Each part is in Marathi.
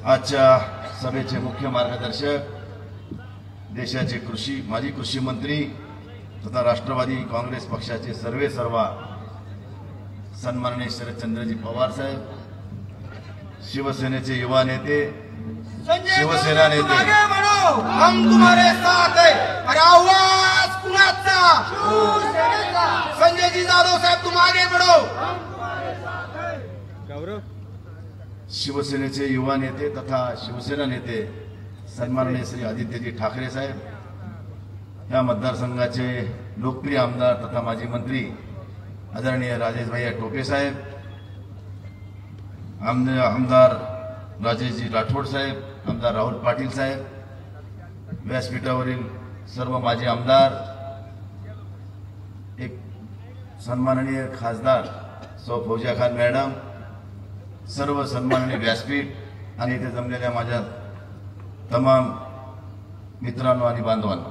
आजच्या सभेचे मुख्य मार्गदर्शक देशाचे माजी कृषी मंत्री तथा राष्ट्रवादी काँग्रेस पक्षाचे सर्वेसर्वा सन्माननीय शरदचंद्रजी पवार साहेब, शिवसेनेचे युवा नेते, शिवसेना नेते, हम तुम्हारे साथ है। अरे आवाज कुणाचा? संजय जी जाधव साहेब, तुम आगे बढ़ो। शिवसेनेचे युवा नेते तथा शिवसेना नेते सन्माननीय श्री आदित्यजी ठाकरे साहेब, या मतदारसंघाचे लोकप्रिय आमदार तथा माजी मंत्री आदरणीय राजेश भैया टोपे साहेब, आमदार राजेशजी राठोड साहेब, आमदार राहुल पाटील साहेब, व्यासपीठावरील सर्व माजी आमदार, एक सन्माननीय खासदार सौ फौजिया खान मॅडम, सर्व सन्माननीय व्यासपीठ आणि इथे जमलेल्या माझ्या तमाम मित्रांनो आणि बांधवांनो,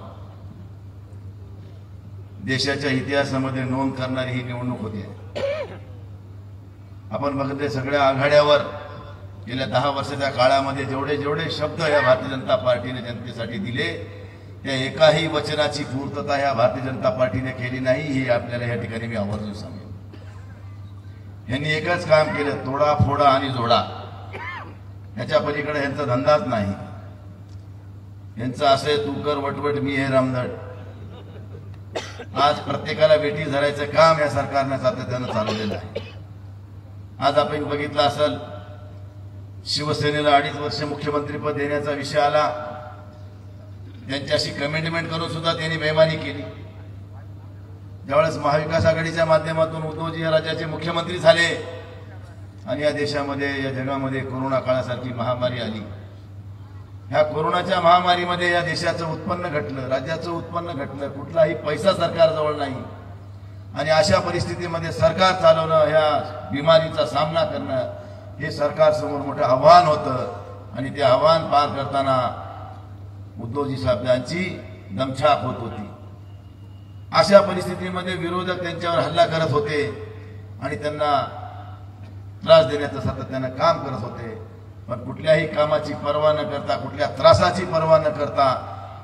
देशाच्या इतिहासामध्ये नोंद करणारी ही निवडणूक होती। आपण बघितले सगळ्या आघाड्यावर गेल्या 10 वर्षाच्या काळामध्ये जेवढे जेवढे शब्द या भारतीय जनता पार्टीने जनतेसाठी दिले, त्या एकाही वचनाची पूर्तता या भारतीय जनता पार्टीने केली नाही, हे आपल्याला या ठिकाणी मी आवर्जून सांगेन। यांनी एकच काम केलं, तोडा फोडा आणि जोडा, याच्या पलीकडे यांचा धंदाच नाही। यांचं असे तू कर वटवट मी हे रामधड, आज प्रत्येकाला बेटी धरायचं काम या सरकारने सातत्याने चालवलेलं आहे। आज आपण बघितलं असेल, शिवसेनेला 2.5 वर्ष मुख्यमंत्रीपद देण्याचा विषय आला, त्यांच्याशी कमिटमेंट करून सुद्धा त्यांनी बेईमानी केली। ज्यावेळेस महाविकास आघाडीच्या माध्यमातून उद्धवजी या राज्याचे मुख्यमंत्री झाले आणि या देशामध्ये या जगामध्ये कोरोना काळासारखी महामारी आली, ह्या कोरोनाच्या महामारीमध्ये या देशाचं उत्पन्न घटलं, राज्याचं उत्पन्न घटलं, कुठलाही पैसा सरकारजवळ नाही आणि अशा परिस्थितीमध्ये सरकार चालवणं, ह्या बिमारीचा सामना करणं हे सरकारसमोर मोठं आव्हान होतं आणि ते आव्हान पार करताना उद्धवजी साहेबांची दमछाक होत होती। अशा परिस्थितीमध्ये विरोधक त्यांच्यावर हल्ला करत होते आणि त्यांना त्रास देण्याचं सातत्यानं काम करत होते, पण कुठल्याही कामाची पर्वा न करता, कुठल्या त्रासाची पर्वा न करता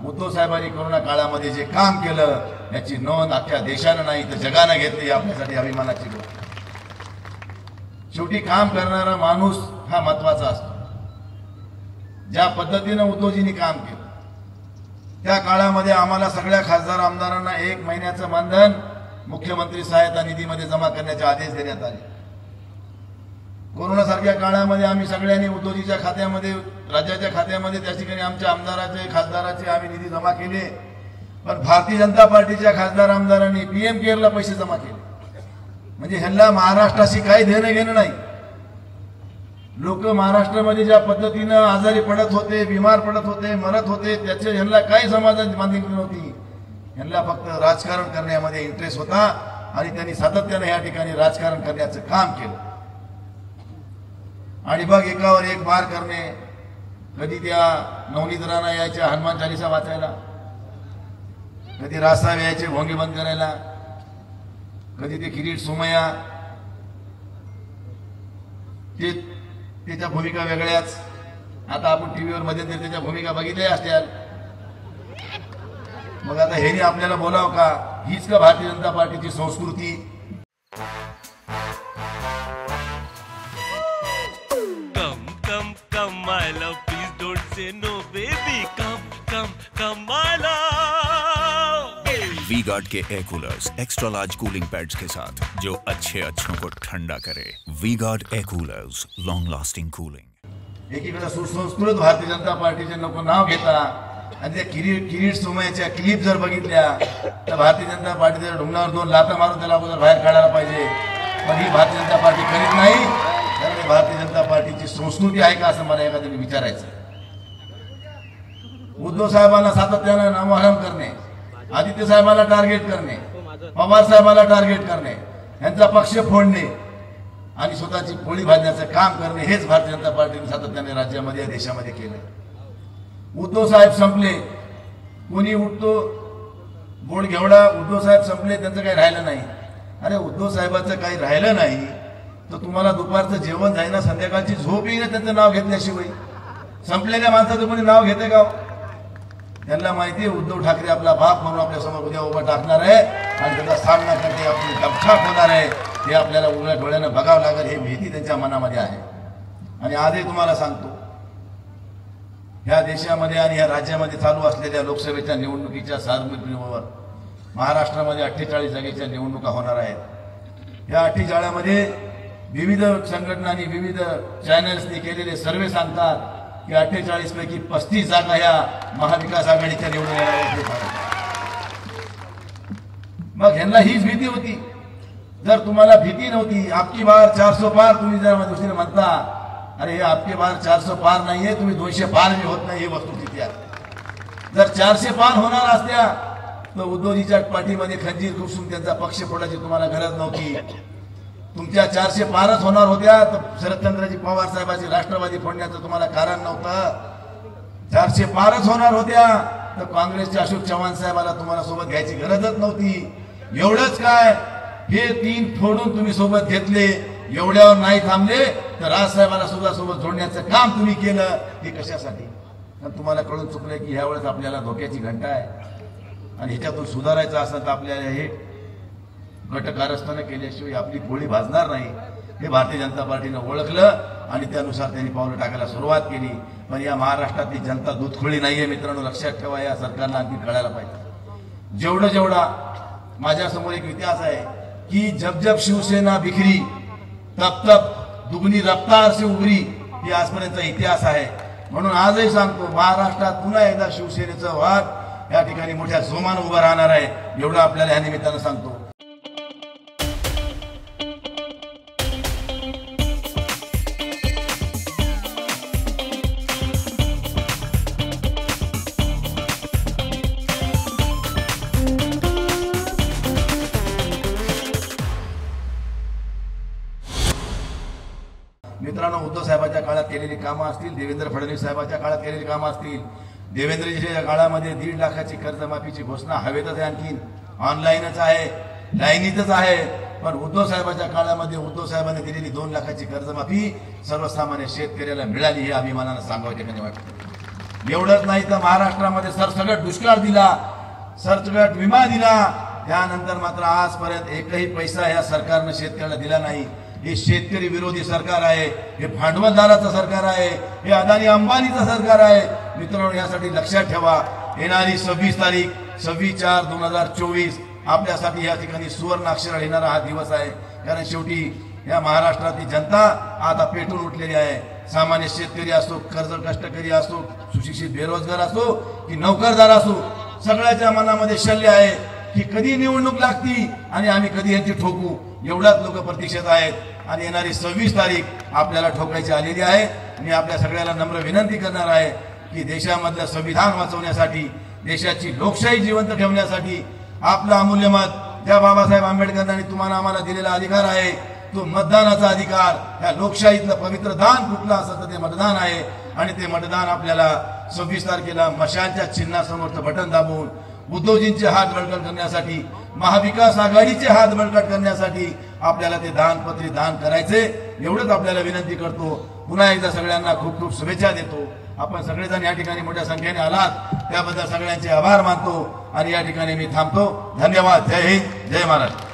उद्धव साहेबांनी कोरोना काळामध्ये जे काम केलं याची नोंद अख्ख्या देशानं नाही तर जगानं घेतली, आपल्यासाठी अभिमानाची गोष्ट। शेवटी काम करणारा माणूस हा महत्वाचा असतो। ज्या पद्धतीनं उद्धवजींनी काम केलं त्या काळामध्ये आम्हाला सगळ्या खासदार आमदारांना 1 महिन्याचं मानधन मुख्यमंत्री सहायता निधीमध्ये जमा करण्याचे आदेश देण्यात आले। कोरोना सारख्या काळामध्ये आम्ही सगळ्यांनी उद्धवजीच्या खात्यामध्ये, राज्याच्या खात्यामध्ये त्या ठिकाणी आमच्या आमदाराचे खासदाराचे आम्ही निधी जमा केले, पण भारतीय जनता पार्टीच्या खासदार आमदारांनी पीएम केअरला पैसे जमा केले। म्हणजे ह्यांना महाराष्ट्राशी काही देणं घेणं नाही। लोक महाराष्ट्रामध्ये ज्या पद्धतीनं आजारी पडत होते, बिमार पडत होते, मरत होते, त्याचे ह्यांना काही समाधान मानसिकता नव्हती। ह्यांना फक्त राजकारण करण्यामध्ये इंटरेस्ट होता आणि त्यांनी सातत्याने या ठिकाणी राजकारण करण्याचं काम केलं आणि बघ एकावर एक वार करणे। कधी त्या नवनीत राणा यायच्या हनुमान चालीसा वाचायला, कधी राजसाहेब यायचे भोंगे बंद करायला, कधी ते किरीट सोमय्या, ते त्याच्या भूमिका वेगळ्याच। आता आपण टीव्हीवर मध्ये त्याच्या भूमिका बघितल्या असत्याल, मग आता हेनी आपल्याला बोलावं का? हीच का भारतीय जनता पार्टीची संस्कृती? My love, please don't say no, baby. Come, my love. V-Guard के air coolers extra large cooling pads के साथ जो अच्छों को ठंडा करे। V-Guard air coolers, long lasting cooling. एकीकडे सुसंस्कृत भारतीय जनता पार्टीचे नको नाव घेता आणि त्या किरीट सोमय्याच्या क्लिप जर बघितल्या तर भारतीय जनता पार्टीच्या ढुंगणावर 2 लाथा मारून त्याला अगोदर बाहेर काढायला पाहिजे, पण ही भारतीय जनता पार्टी करीत नाही। त्यामुळे भारतीय जनता पार्टीची संस्कृती आहे का असं मला एखाद्याने विचारायचं। उद्धव साहेबांना सातत्यानं नामोहरम करणे, आदित्य साहेबांना टार्गेट करणे, पवार साहेबांना टार्गेट करणे, यांचा पक्ष फोडणे आणि स्वतःची पोळी भाजण्याचं काम करणे, हेच भारतीय जनता पार्टीने सातत्याने राज्यामध्ये, देशामध्ये केलं। उद्धव साहेब संपले, कोणी उठतो बोल घेवडा, उद्धव साहेब संपले, त्यांचं काही राहिलं नाही। अरे उद्धव साहेबांचं काही राहिलं नाही तर तुम्हाला दुपारचं जेवण जाईना, संध्याकाळची झोप येईना त्यांचं नाव घेतल्याशिवाय। संपलेल्या माणसाचं कोणी नाव घेते का? त्यांना माहिती आहे उद्धव ठाकरे आपला बाप म्हणून आपल्या समोर उद्या उभा टाकणार आहे आणि त्याचा सामना करते आपली गपछाप होणार आहे. हे आपल्याला उघड्या डोळ्यानं बघावं लागेल. हे भीती त्यांच्या मनामध्ये आहे. आणि आजही तुम्हाला सांगतो, ह्या देशामध्ये आणि ह्या राज्यामध्ये चालू असलेल्या लोकसभेच्या निवडणुकीच्या सार्वत्रिकवर महाराष्ट्रामध्ये 48 जागेच्या निवडणुका होणार आहेत. या 48 मध्ये विविध संघटनांनी विविध चॅनल्सनी केलेले सर्वे सांगतात की 48 पैकी 35 जागा ह्या महाविकास आघाडीच्या निवडून येणार आहेत. मग ह्यांना हीच भीती होती. जर तुम्हाला भीती नव्हती, आपकी बार 400 पार तुम्ही जर दुसरीने म्हणता, अरे हे आपके बार 400 पार नाहीये, तुम्ही 200 पार बी होत नाही. हे वस्तुस्थिती आहे. जर 400 पार होणार असत्या तर उद्धवजीच्या पाठीमध्ये खंजीर घुसून त्यांचा पक्ष फोडायची तुम्हाला गरज नव्हती. तुमच्या 400 पारच होणार होत्या तर शरदचंद्रजी पवार साहेबांची राष्ट्रवादी फोडण्याचं तुम्हाला कारण नव्हतं. 400 पारच होणार होत्या तर काँग्रेसचे अशोक चव्हाण साहेबाला तुम्हाला सोबत घ्यायची गरजच नव्हती. एवढंच काय, हे 3 फोडून तुम्ही सोबत घेतले. एवढ्यावर नाही थांबले तर राजसाहेबांना सुद्धा सोबत जोडण्याचं काम तुम्ही केलं. हे कशासाठी? कारण तुम्हाला कळून चुकलंय की ह्या वेळेस आपल्याला धोक्याची घंटा आहे आणि ह्याच्यातून सुधारायचं असेल तर आपल्याला हे गटकारस्थानं केल्याशिवाय आपली पोळी भाजणार नाही. हे भारतीय जनता पार्टीनं ओळखलं आणि त्यानुसार त्यांनी पावलं टाकायला सुरुवात केली. पण या महाराष्ट्रातली जनता दूधखोळी नाहीये मित्रांनो, लक्षात ठेवा. या सरकारला आणखी कळायला पाहिजे. जेवढा माझ्यासमोर एक इतिहास आहे की जब जब शिवसेना बिखरी तब तब दुगनी रफ्तार से उभरी. ही आजपर्यंतचा इतिहास आहे. म्हणून आजही सांगतो, महाराष्ट्रात पुन्हा एकदा शिवसेनेचं वाट या ठिकाणी मोठ्या जोमानं उभं राहणार आहे. एवढं आपल्याला या निमित्तानं सांगतो. मित्रांनो, उद्धव साहेबांच्या काळात केलेली कामं असतील, देवेंद्र फडणवीस साहेबांच्या काळात केलेली कामं असतील, देवेंद्रजीच्या काळामध्ये 1.5 लाखाची कर्जमाफीची घोषणा हवेतच आहे, आणखी ऑनलाईनच आहे, लाईनीतच आहे. पण उद्धव साहेबांच्या काळामध्ये उद्धव साहेबांनी दिलेली 2 लाखाची कर्जमाफी सर्वसामान्य शेतकऱ्याला मिळाली. हे अभिमानानं सांगावं ठिकाणी वाटतं. एवढंच नाही तर महाराष्ट्रामध्ये सरसकट दुष्काळ दिला, सरसकट विमा दिला. त्यानंतर मात्र आजपर्यंत एकही पैसा या सरकारनं शेतकऱ्याला दिला नाही. हे शेतकरी विरोधी सरकार आहे. हे भांडवलदाराचं सरकार आहे. हे अदानी अंबानीचं सरकार आहे. मित्रांनो, यासाठी लक्षात ठेवा, येणारी 26 तारीख 26/4/2024 आपल्यासाठी या ठिकाणी सुवर्ण अक्षरात येणारा हा दिवस आहे. कारण शेवटी या महाराष्ट्रातली जनता आता पेटून उठलेली आहे. सामान्य शेतकरी असो, कर्ज कष्टकरी असो, सुशिक्षित बेरोजगार असो की नोकरदार असो, सगळ्याच्या मनामध्ये शल्य आहे की कधी निवडणूक लागती आणि आम्ही कधी यांची ठोकू. एवढ्याच लोक प्रतीक्षेत आहेत. आणि येणारी 26 तारीख आपल्याला ठोकायची आलेली आहे. मी आपल्या सगळ्याला नम्र विनंती करणार आहे की देशामधलं संविधान वाचवण्यासाठी, देशाची लोकशाही जिवंत ठेवण्यासाठी आपलं अमूल्य मत, ज्या बाबासाहेब आंबेडकरांनी तुम्हाला आम्हाला दिलेला अधिकार आहे, तो मतदानाचा अधिकार, या लोकशाहीतलं पवित्र दान कुठलं असं तर ते मतदान आहे. आणि ते मतदान आपल्याला 26 तारखेला मशालच्या चिन्हासमोरचं बटन दाबून उद्धवजींचे हात बळकट करण्यासाठी, महाविकास आघाडीचे हात बळकट करण्यासाठी आपल्याला ते दानपत्री दान करायचे. एवढंच आपल्याला विनंती करतो. पुन्हा एकदा सगळ्यांना खूप खूप शुभेच्छा देतो. आपण सगळेजण या ठिकाणी मोठ्या संख्येने आलात त्याबद्दल सगळ्यांचे आभार मानतो आणि या ठिकाणी मी थांबतो. धन्यवाद. जय हिंद, जय महाराष्ट्र.